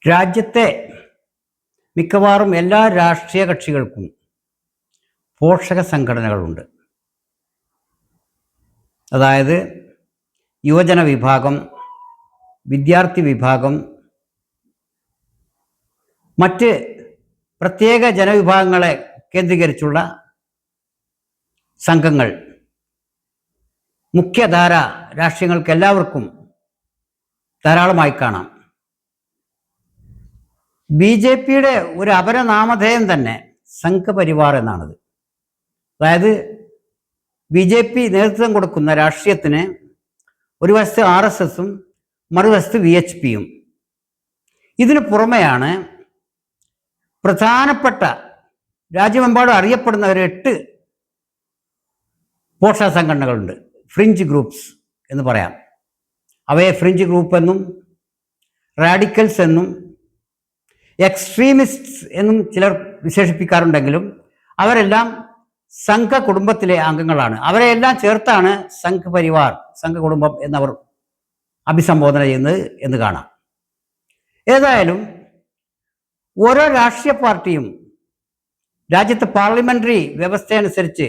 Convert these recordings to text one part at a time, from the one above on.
രാജ്യത്തെ മിക്കവാറും എല്ലാ രാഷ്ട്രീയ കക്ഷികൾക്കും പോഷക സംഘടനകളുണ്ട്. അതായത് യുവജന വിഭാഗം, വിദ്യാർത്ഥി വിഭാഗം, മറ്റ് പ്രത്യേക ജനവിഭാഗങ്ങളെ കേന്ദ്രീകരിച്ചുള്ള സംഘങ്ങൾ മുഖ്യധാര രാഷ്ട്രീയങ്ങൾക്ക് എല്ലാവർക്കും ധാരാളമായി കാണാം. BJPയുടെ ഒരു അപരനാമധേയം തന്നെ സംഘപരിവാർ എന്നാണത്. അതായത് BJP നേതൃത്വം കൊടുക്കുന്ന രാഷ്ട്രീയത്തിന് ഒരു വശത്ത് RSSഉം മറുവശത്ത് VHPയും. ഇതിനു പുറമെയാണ് പ്രധാനപ്പെട്ട രാജ്യമെമ്പാടും അറിയപ്പെടുന്ന ഒരു 8 പോഷക സംഘടനകളുണ്ട്. ഫ്രിഞ്ച് ഗ്രൂപ്പ്സ് എന്ന് പറയാം. അവയെ ഫ്രിഞ്ച് ഗ്രൂപ്പ് എന്നും റാഡിക്കൽസ് എന്നും എക്സ്ട്രീമിസ്റ്റ്സ് എന്നും ചിലർ വിശേഷിപ്പിക്കാറുണ്ടെങ്കിലും അവരെല്ലാം സംഘ കുടുംബത്തിലെ അംഗങ്ങളാണ്. അവരെയെല്ലാം ചേർത്താണ് സംഘപരിവാർ, സംഘകുടുംബം എന്നവർ അഭിസംബോധന ചെയ്യുന്നത് എന്ന് കാണാം. ഏതായാലും ഓരോ രാഷ്ട്രീയ പാർട്ടിയും രാജ്യത്തെ പാർലമെന്ററി വ്യവസ്ഥയനുസരിച്ച്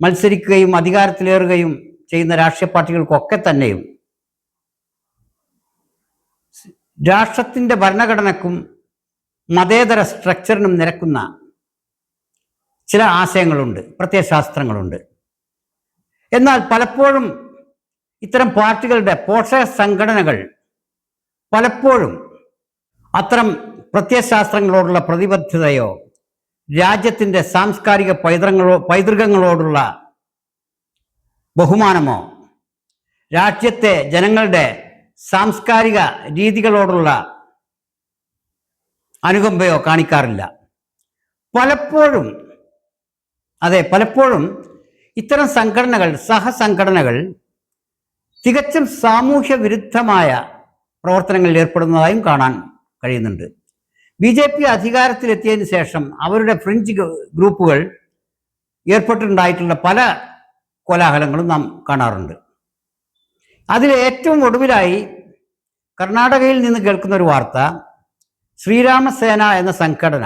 മത്സരിക്കുകയും അധികാരത്തിലേറുകയും ചെയ്യുന്ന രാഷ്ട്രീയ പാർട്ടികൾക്കൊക്കെ തന്നെയും രാഷ്ട്രത്തിൻ്റെ ഭരണഘടനക്കും മതേതര സ്ട്രക്ചറിനും നിരക്കുന്ന ചില ആശയങ്ങളുണ്ട്, പ്രത്യയശാസ്ത്രങ്ങളുണ്ട്. എന്നാൽ പലപ്പോഴും ഇത്തരം പാർട്ടികളുടെ പോഷക സംഘടനകൾ പലപ്പോഴും അത്തരം പ്രത്യയശാസ്ത്രങ്ങളോടുള്ള പ്രതിബദ്ധതയോ രാജ്യത്തിൻ്റെ സാംസ്കാരിക പൈതൃകങ്ങളോടുള്ള ബഹുമാനമോ രാജ്യത്തെ ജനങ്ങളുടെ സാംസ്കാരിക രീതികളോടുള്ള അനുകമ്പയോ കാണിക്കാറില്ല. പലപ്പോഴും ഇത്തരം സംഘടനകൾ, സഹസംഘടനകൾ തികച്ചും സാമൂഹ്യ വിരുദ്ധമായ പ്രവർത്തനങ്ങളിൽ ഏർപ്പെടുന്നതായും കാണാൻ കഴിയുന്നുണ്ട്. BJP അധികാരത്തിലെത്തിയതിനു ശേഷം അവരുടെ ഫ്രിഞ്ച് ഗ്രൂപ്പുകൾ ഏർപ്പെട്ടിട്ടുണ്ടായിട്ടുള്ള പല കോലാഹലങ്ങളും നാം കാണാറുണ്ട്. അതിൽ ഏറ്റവും ഒടുവിലായി കർണാടകയിൽ നിന്ന് കേൾക്കുന്ന ഒരു വാർത്ത, ശ്രീരാമസേന എന്ന സംഘടന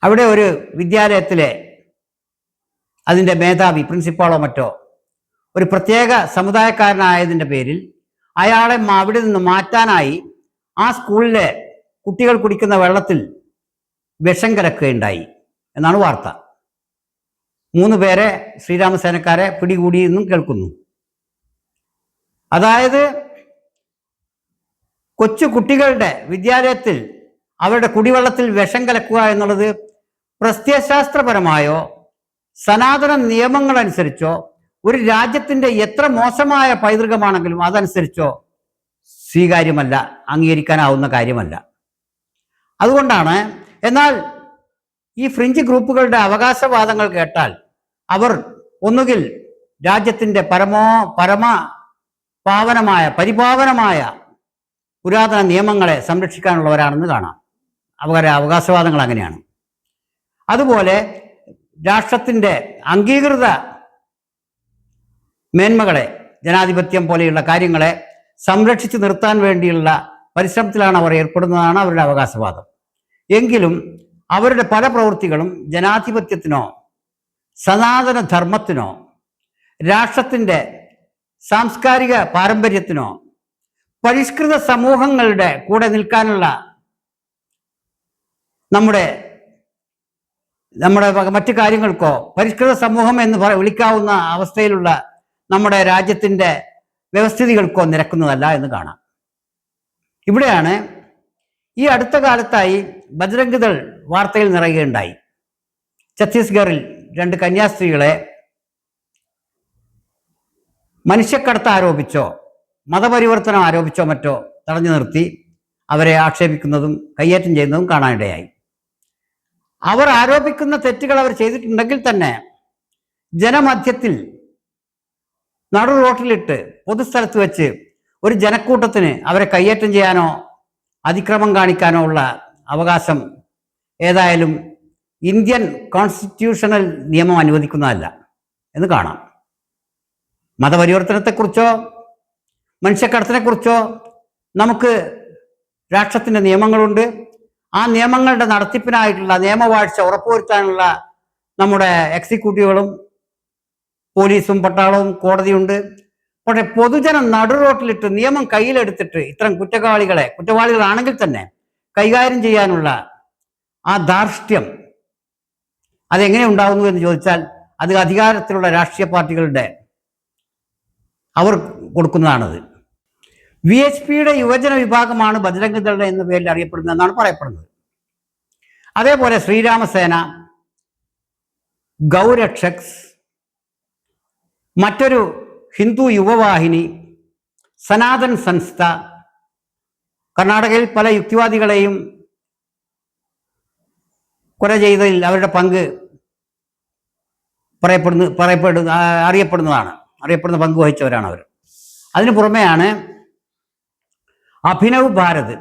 അവിടെ ഒരു വിദ്യാലയത്തിലെ അതിൻ്റെ മേധാവി, പ്രിൻസിപ്പാളോ മറ്റോ ഒരു പ്രത്യേക സമുദായക്കാരനായതിൻ്റെ പേരിൽ അയാളെ അവിടെ നിന്ന് മാറ്റാനായി ആ സ്കൂളിലെ കുട്ടികൾ കുടിക്കുന്ന വെള്ളത്തിൽ വിഷം കലക്കുകയുണ്ടായി എന്നാണ് വാർത്ത. 3 പേരെ ശ്രീരാമസേനക്കാരെ പിടികൂടിയെന്നും കേൾക്കുന്നു. അതായത് കൊച്ചു കുട്ടികളുടെ വിദ്യാലയത്തിൽ അവരുടെ കുടിവെള്ളത്തിൽ വിഷം കലക്കുക എന്നുള്ളത് പ്രത്യയശാസ്ത്രപരമായോ സനാതന നിയമങ്ങളനുസരിച്ചോ ഒരു രാജ്യത്തിൻ്റെ എത്ര മോശമായ പൈതൃകമാണെങ്കിലും അതനുസരിച്ചോ സ്വീകാര്യമല്ല, അംഗീകരിക്കാനാവുന്ന കാര്യമല്ല. അതുകൊണ്ടാണ്, എന്നാൽ ഈ ഫ്രിഞ്ച് ഗ്രൂപ്പുകളുടെ അവകാശവാദങ്ങൾ കേട്ടാൽ അവർ ഒന്നുകിൽ രാജ്യത്തിൻ്റെ പരിപാവനമായ പുരാതന നിയമങ്ങളെ സംരക്ഷിക്കാനുള്ളവരാണെന്ന് കാണാം. അവരുടെ അവകാശവാദങ്ങൾ അങ്ങനെയാണ്. അതുപോലെ രാഷ്ട്രത്തിൻ്റെ അംഗീകൃത മേന്മകളെ, ജനാധിപത്യം പോലെയുള്ള കാര്യങ്ങളെ സംരക്ഷിച്ചു നിർത്താൻ വേണ്ടിയുള്ള പരിശ്രമത്തിലാണ് അവർ ഏർപ്പെടുന്നതാണ് അവരുടെ അവകാശവാദം. എങ്കിലും അവരുടെ പല പ്രവൃത്തികളും ജനാധിപത്യത്തിനോ സനാതന ധർമ്മത്തിനോ രാഷ്ട്രത്തിൻ്റെ സാംസ്കാരിക പാരമ്പര്യത്തിനോ പരിഷ്കൃത സമൂഹങ്ങളുടെ കൂടെ നിൽക്കാനുള്ള നമ്മുടെ മറ്റു കാര്യങ്ങൾക്കോ പരിഷ്കൃത സമൂഹം എന്ന് വിളിക്കാവുന്ന അവസ്ഥയിലുള്ള നമ്മുടെ രാജ്യത്തിൻ്റെ വ്യവസ്ഥിതികൾക്കോ നിരക്കുന്നതല്ല എന്ന് കാണാം. ഇവിടെയാണ് ഈ അടുത്ത കാലത്തായി ബജ്രംഗ് ദൾ വാർത്തയിൽ നിറയുകയുണ്ടായി. ഛത്തീസ്ഗഡിൽ 2 കന്യാസ്ത്രീകളെ മനുഷ്യക്കടത്ത് ആരോപിച്ചോ മതപരിവർത്തനം ആരോപിച്ചോ മറ്റോ തടഞ്ഞു നിർത്തി അവരെ ആക്ഷേപിക്കുന്നതും കയ്യേറ്റം ചെയ്യുന്നതും കാണാനിടയായി. അവർ ആരോപിക്കുന്ന തെറ്റുകൾ അവർ ചെയ്തിട്ടുണ്ടെങ്കിൽ തന്നെ ജനമധ്യത്തിൽ നടു റോട്ടിലിട്ട് പൊതുസ്ഥലത്ത് വെച്ച് ഒരു ജനക്കൂട്ടത്തിന് അവരെ കയ്യേറ്റം ചെയ്യാനോ അതിക്രമം കാണിക്കാനോ ഉള്ള അവകാശം ഏതായാലും ഇന്ത്യൻ കോൺസ്റ്റിറ്റ്യൂഷണൽ നിയമം അനുവദിക്കുന്നതല്ല എന്ന് കാണാം. മതപരിവർത്തനത്തെക്കുറിച്ചോ മനുഷ്യക്കടത്തിനെക്കുറിച്ചോ നമുക്ക് രാഷ്ട്രത്തിൻ്റെ നിയമങ്ങളുണ്ട്. ആ നിയമങ്ങളുടെ നടത്തിപ്പിനായിട്ടുള്ള നിയമവാഴ്ച ഉറപ്പുവരുത്താനുള്ള നമ്മുടെ എക്സിക്യൂട്ടീവുകളും പോലീസും പട്ടാളവും കോടതിയുണ്ട്. പക്ഷെ പൊതുജനം നടുറോട്ടിലിട്ട് നിയമം കയ്യിലെടുത്തിട്ട് ഇത്തരം കുറ്റവാളികളാണെങ്കിൽ തന്നെ കൈകാര്യം ചെയ്യാനുള്ള ആ ധാർഷ്ട്യം അതെങ്ങനെ ഉണ്ടാകുന്നു എന്ന് ചോദിച്ചാൽ അത് അധികാരത്തിലുള്ള രാഷ്ട്രീയ പാർട്ടികളുടെ അവർ കൊടുക്കുന്നതാണത്. VHPയുടെ യുവജന വിഭാഗമാണ് ബജ്രംഗ് ദൾ എന്ന പേരിൽ അറിയപ്പെടുന്നതെന്നാണ് പറയപ്പെടുന്നത്. അതേപോലെ ശ്രീരാമസേന, ഗൗരക്ഷക്സ്, മറ്റൊരു ഹിന്ദു യുവവാഹിനി, സനാതൻ സംസ്ഥ, കർണാടകയിൽ പല യുക്തിവാദികളെയും കൊല ചെയ്തതിൽ അവരുടെ പങ്ക് അറിയപ്പെടുന്ന പങ്ക് വഹിച്ചവരാണ് അവർ. അതിനു പുറമെയാണ് അഭിനവ് ഭാരത്,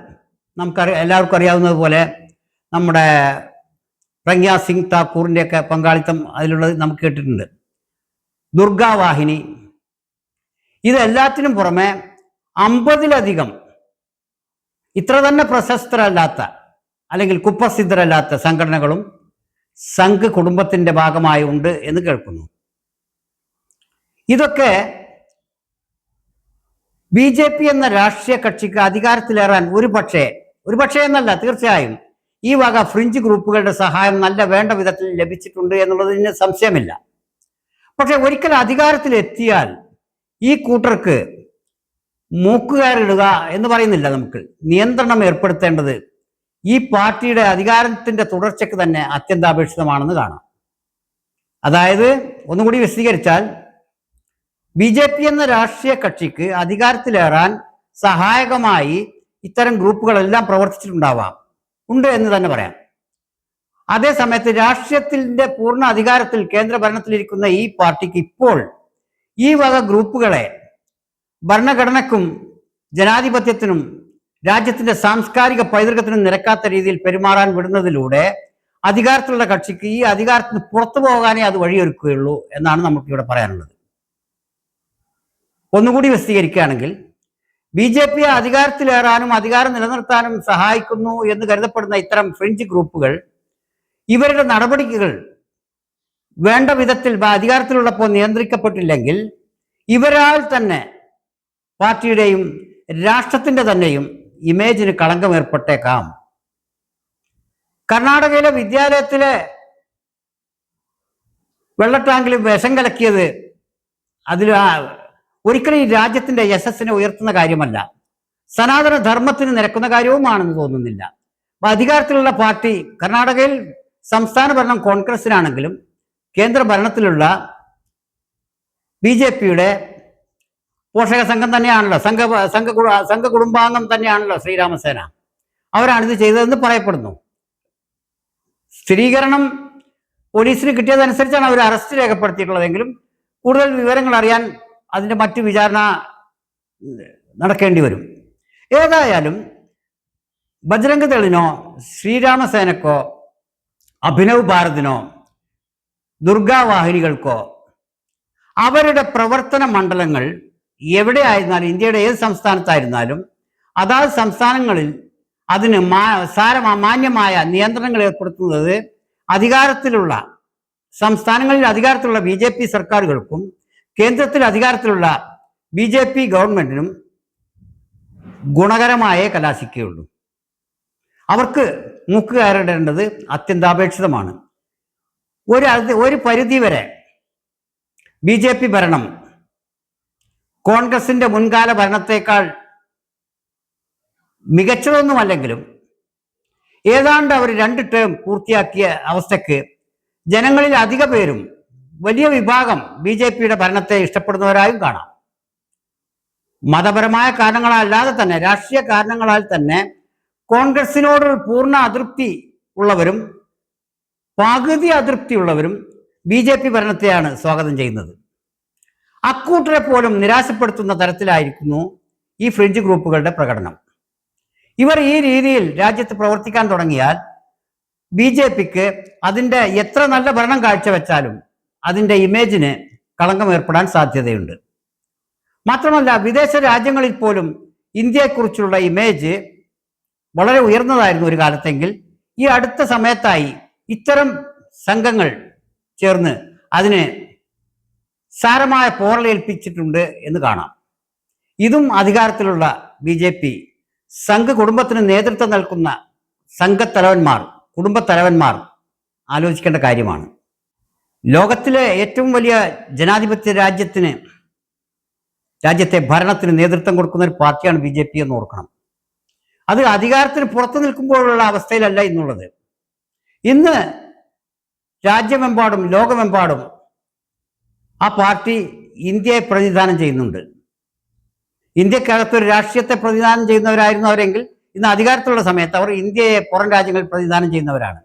എല്ലാവർക്കും അറിയാവുന്നതുപോലെ നമ്മുടെ പ്രഗ്യാ സിംഗ് താക്കൂറിൻ്റെയൊക്കെ പങ്കാളിത്തം അതിലുള്ളത് നമുക്ക് കേട്ടിട്ടുണ്ട്. ദുർഗാവാഹിനി, ഇതെല്ലാത്തിനും പുറമെ 50-ലധികം ഇത്ര തന്നെ പ്രശസ്തരല്ലാത്ത അല്ലെങ്കിൽ കുപ്രസിദ്ധരല്ലാത്ത സംഘടനകളും സംഘ് കുടുംബത്തിൻ്റെ ഭാഗമായി ഉണ്ട് എന്ന് കേൾക്കുന്നു. ഇതൊക്കെ BJP എന്ന രാഷ്ട്രീയ കക്ഷിക്ക് അധികാരത്തിലേറാൻ ഒരുപക്ഷെ എന്നല്ല, തീർച്ചയായും ഈ വക ഫ്രിഞ്ച് ഗ്രൂപ്പുകളുടെ സഹായം നല്ല വേണ്ട വിധത്തിൽ ലഭിച്ചിട്ടുണ്ട് എന്നുള്ളതിന് സംശയമില്ല. പക്ഷെ ഒരിക്കൽ അധികാരത്തിലെത്തിയാൽ ഈ കൂട്ടർക്ക് മൂക്കുകയറിടുക എന്ന് പറയുന്നില്ല, നമുക്ക് നിയന്ത്രണം ഏർപ്പെടുത്തേണ്ടത് ഈ പാർട്ടിയുടെ അധികാരത്തിന്റെ തുടർച്ചയ്ക്ക് തന്നെ അത്യന്താപേക്ഷിതമാണെന്ന് കാണാം. അതായത് ഒന്നുകൂടി വിശദീകരിച്ചാൽ BJP എന്ന രാഷ്ട്രീയ കക്ഷിക്ക് അധികാരത്തിലേറാൻ സഹായകമായി ഇത്തരം ഗ്രൂപ്പുകളെല്ലാം ഉണ്ട് എന്ന് തന്നെ പറയാം. അതേസമയത്ത് രാഷ്ട്രീയത്തിന്റെ പൂർണ്ണ അധികാരത്തിൽ കേന്ദ്ര ഭരണത്തിലിരിക്കുന്ന ഈ പാർട്ടിക്ക് ഇപ്പോൾ ഈ വക ഗ്രൂപ്പുകളെ ഭരണഘടനയ്ക്കും ജനാധിപത്യത്തിനും രാജ്യത്തിന്റെ സാംസ്കാരിക പൈതൃകത്തിനും നിരക്കാത്ത രീതിയിൽ പെരുമാറാൻ വിടുന്നതിലൂടെ അധികാരത്തിലുള്ള കക്ഷിക്ക് ഈ അധികാരത്തിന് പുറത്തു പോകാനേ അത് വഴിയൊരുക്കുകയുള്ളൂ എന്നാണ് നമുക്കിവിടെ പറയാനുള്ളത്. ഒന്നുകൂടി വിശദീകരിക്കുകയാണെങ്കിൽ BJP അധികാരത്തിലേറാനും അധികാരം നിലനിർത്താനും സഹായിക്കുന്നു എന്ന് കരുതപ്പെടുന്ന ഇത്തരം ഫ്രിഞ്ച് ഗ്രൂപ്പുകൾ ഇവരുടെ നടപടികൾ വേണ്ട വിധത്തിൽ അധികാരത്തിലുള്ളപ്പോൾ നിയന്ത്രിക്കപ്പെട്ടില്ലെങ്കിൽ ഇവരാൽ തന്നെ പാർട്ടിയുടെയും രാഷ്ട്രത്തിന്റെ തന്നെയും ഇമേജിന് കളങ്കം ഏർപ്പെട്ടേക്കാം. കർണാടകയിലെ വിദ്യാലയത്തിലെ വെള്ളട്ടാങ്കിൽ വിഷം കലക്കിയത് അതിൽ ഒരിക്കലും ഈ രാജ്യത്തിന്റെ യശസ്സിനെ ഉയർത്തുന്ന കാര്യമല്ല, സനാതന ധർമ്മത്തിന് നിരക്കുന്ന കാര്യവുമാണെന്ന് തോന്നുന്നില്ല. അധികാരത്തിലുള്ള പാർട്ടി കർണാടകയിൽ സംസ്ഥാന ഭരണം കോൺഗ്രസിനാണെങ്കിലും കേന്ദ്ര ഭരണത്തിലുള്ള BJPയുടെ പോഷക സംഘം തന്നെയാണല്ലോ, സംഘ കുടുംബാംഗം തന്നെയാണല്ലോ ശ്രീരാമസേന. അവരാണിത് ചെയ്തതെന്ന് പറയപ്പെടുന്നു. സ്ഥിരീകരണം പോലീസിന് കിട്ടിയതനുസരിച്ചാണ് അവർ അറസ്റ്റ് രേഖപ്പെടുത്തിയിട്ടുള്ളതെങ്കിലും കൂടുതൽ വിവരങ്ങൾ അറിയാൻ അതിൻ്റെ മറ്റു വിചാരണ നടക്കേണ്ടി വരും. ഏതായാലും ബജ്രംഗ് ദളിനോ ശ്രീരാമസേനക്കോ അഭിനവ് ഭാരതിനോ ദുർഗാവാഹിനികൾക്കോ അവരുടെ പ്രവർത്തന മണ്ഡലങ്ങൾ എവിടെയായിരുന്നാലും, ഇന്ത്യയുടെ ഏത് സംസ്ഥാനത്തായിരുന്നാലും അതാത് സംസ്ഥാനങ്ങളിൽ അതിന് മാന്യമായ നിയന്ത്രണങ്ങൾ ഏർപ്പെടുത്തുന്നത് അധികാരത്തിലുള്ള സംസ്ഥാനങ്ങളിൽ അധികാരത്തിലുള്ള BJP സർക്കാരുകൾക്കും കേന്ദ്രത്തിൽ അധികാരത്തിലുള്ള BJP ഗവൺമെന്റിനും ഗുണകരമായേ കലാശിക്കുകയുള്ളൂ. അവർക്ക് മൂക്ക് കയറിടേണ്ടത് അത്യന്താപേക്ഷിതമാണ്. ഒരു പരിധിവരെ BJP ഭരണം കോൺഗ്രസിന്റെ മുൻകാല ഭരണത്തേക്കാൾ മികച്ചതൊന്നുമല്ലെങ്കിലും ഏതാണ്ട് അവർ 2 ടേം പൂർത്തിയാക്കിയ അവസ്ഥയ്ക്ക് ജനങ്ങളിൽ അധിക പേരും വലിയ വിഭാഗം BJPയുടെ ഭരണത്തെ ഇഷ്ടപ്പെടുന്നവരായും കാണാം. മതപരമായ കാരണങ്ങളല്ലാതെ തന്നെ രാഷ്ട്രീയ കാരണങ്ങളാൽ തന്നെ കോൺഗ്രസിനോട് പൂർണ്ണ അതൃപ്തി ഉള്ളവരും പകുതി അതൃപ്തിയുള്ളവരും BJP ഭരണത്തെയാണ് സ്വാഗതം ചെയ്യുന്നത്. അക്കൂട്ടരെ പോലും നിരാശപ്പെടുത്തുന്ന തരത്തിലായിരിക്കുന്നു ഈ ഫ്രിഞ്ച് ഗ്രൂപ്പുകളുടെ പ്രകടനം. ഇവർ ഈ രീതിയിൽ രാജ്യത്ത് പ്രവർത്തിക്കാൻ തുടങ്ങിയാൽ BJPക്ക് അതിൻ്റെ എത്ര നല്ല ഭരണം കാഴ്ചവെച്ചാലും അതിൻ്റെ ഇമേജിന് കളങ്കം ഏർപ്പെടാൻ സാധ്യതയുണ്ട്. മാത്രമല്ല വിദേശ രാജ്യങ്ങളിൽ പോലും ഇന്ത്യയെക്കുറിച്ചുള്ള ഇമേജ് വളരെ ഉയർന്നതായിരുന്നു ഒരു കാലത്തെങ്കിൽ ഈ അടുത്ത സമയത്തായി ഇത്തരം സംഘങ്ങൾ ചേർന്ന് അതിന് സാരമായ പോറലേൽപ്പിച്ചിട്ടുണ്ട് എന്ന് കാണാം. ഇതും അധികാരത്തിലുള്ള BJP സംഘ കുടുംബത്തിന് നേതൃത്വം നൽകുന്ന സംഘത്തലവന്മാർ, കുടുംബത്തലവന്മാർ ആലോചിക്കേണ്ട കാര്യമാണ്. ലോകത്തിലെ ഏറ്റവും വലിയ ജനാധിപത്യ രാജ്യത്തെ ഭരണത്തിന് നേതൃത്വം കൊടുക്കുന്ന ഒരു പാർട്ടിയാണ് BJP എന്ന് ഓർക്കണം. അത് അധികാരത്തിന് പുറത്തു നിൽക്കുമ്പോഴുള്ള അവസ്ഥയിലല്ല ഇന്നുള്ളത്. ഇന്ന് രാജ്യമെമ്പാടും ലോകമെമ്പാടും ആ പാർട്ടി ഇന്ത്യയെ പ്രതിനിധാനം ചെയ്യുന്നുണ്ട്. ഇന്ത്യക്കകത്തൊരു രാഷ്ട്രീയത്തെ പ്രതിനിധാനം ചെയ്യുന്നവരായിരുന്നു അവരെങ്കിൽ ഇന്ന് അധികാരത്തിലുള്ള സമയത്ത് അവർ ഇന്ത്യയെ പുറം രാജ്യങ്ങളിൽ പ്രതിനിധാനം ചെയ്യുന്നവരാണ്.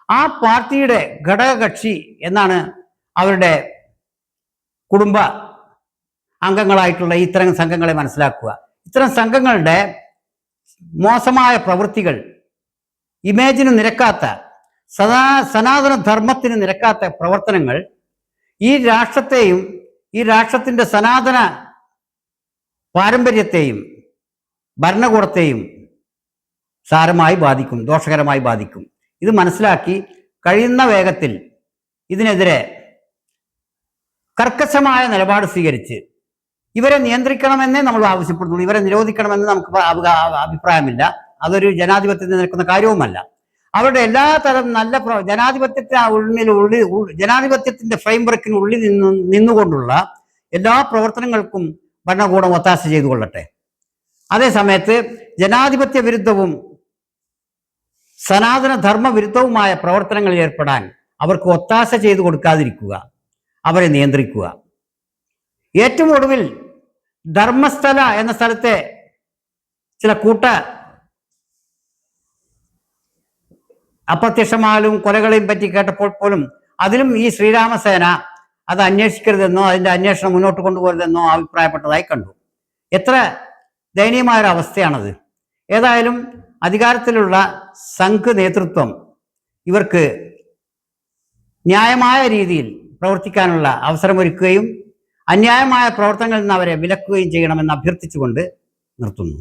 ആ പാർട്ടിയുടെ ഘടകകക്ഷി എന്നാണ് അവരുടെ കുടുംബ അംഗങ്ങളായിട്ടുള്ള ഇത്തരം സംഘങ്ങളെ മനസ്സിലാക്കുക. ഇത്തരം സംഘങ്ങളുടെ മോശമായ പ്രവൃത്തികൾ, ഇമേജിന് നിരക്കാത്ത, സനാതന ധർമ്മത്തിന് നിരക്കാത്ത പ്രവർത്തനങ്ങൾ ഈ രാഷ്ട്രത്തെയും ഈ രാഷ്ട്രത്തിൻ്റെ സനാതന പാരമ്പര്യത്തെയും ഭരണകൂടത്തെയും സാരമായി ബാധിക്കും, ദോഷകരമായി ബാധിക്കും. ഇത് മനസ്സിലാക്കി കഴിയുന്ന വേഗത്തിൽ ഇതിനെതിരെ കർക്കശമായ നിലപാട് സ്വീകരിച്ച് ഇവരെ നിയന്ത്രിക്കണമെന്നേ നമ്മൾ ആവശ്യപ്പെടുന്നുള്ളൂ. ഇവരെ നിരോധിക്കണമെന്ന് നമുക്ക് അഭിപ്രായമില്ല. അതൊരു ജനാധിപത്യത്തിൽ നിൽക്കുന്ന കാര്യവുമല്ല. അവരുടെ എല്ലാ തരം നല്ല ജനാധിപത്യത്തിന്റെ ഫ്രെയിംവർക്കിനുള്ളിൽ നിന്നുകൊണ്ടുള്ള എല്ലാ പ്രവർത്തനങ്ങൾക്കും ഭരണകൂടം ഒത്താശ ചെയ്തു കൊള്ളട്ടെ. അതേസമയത്ത് ജനാധിപത്യ വിരുദ്ധവും സനാതന ധർമ്മ വിരുദ്ധവുമായ പ്രവർത്തനങ്ങളിൽ ഏർപ്പെടാൻ അവർക്ക് ഒത്താശ ചെയ്തു കൊടുക്കാതിരിക്കുക, അവരെ നിയന്ത്രിക്കുക. ഏറ്റവും ഒടുവിൽ ധർമ്മസ്ഥല എന്ന സ്ഥലത്തെ ചില അപ്രത്യക്ഷമാലും കൊലകളെയും പറ്റി കേട്ടപ്പോൾ പോലും അതിലും ഈ ശ്രീരാമസേന അത് അന്വേഷിക്കരുതെന്നോ അതിൻ്റെ അന്വേഷണം മുന്നോട്ട് കൊണ്ടുപോകരുതെന്നോ അഭിപ്രായപ്പെട്ടതായി കണ്ടു. എത്ര ദയനീയമായൊരു അവസ്ഥയാണത്. ഏതായാലും അധികാരത്തിലുള്ള സംഘ് നേതൃത്വം ഇവർക്ക് ന്യായമായ രീതിയിൽ പ്രവർത്തിക്കാനുള്ള അവസരമൊരുക്കുകയും അന്യായമായ പ്രവർത്തനങ്ങളിൽ നിന്ന് അവരെ വിലക്കുകയും ചെയ്യണമെന്ന് അഭ്യർത്ഥിച്ചുകൊണ്ട് നിർത്തുന്നു.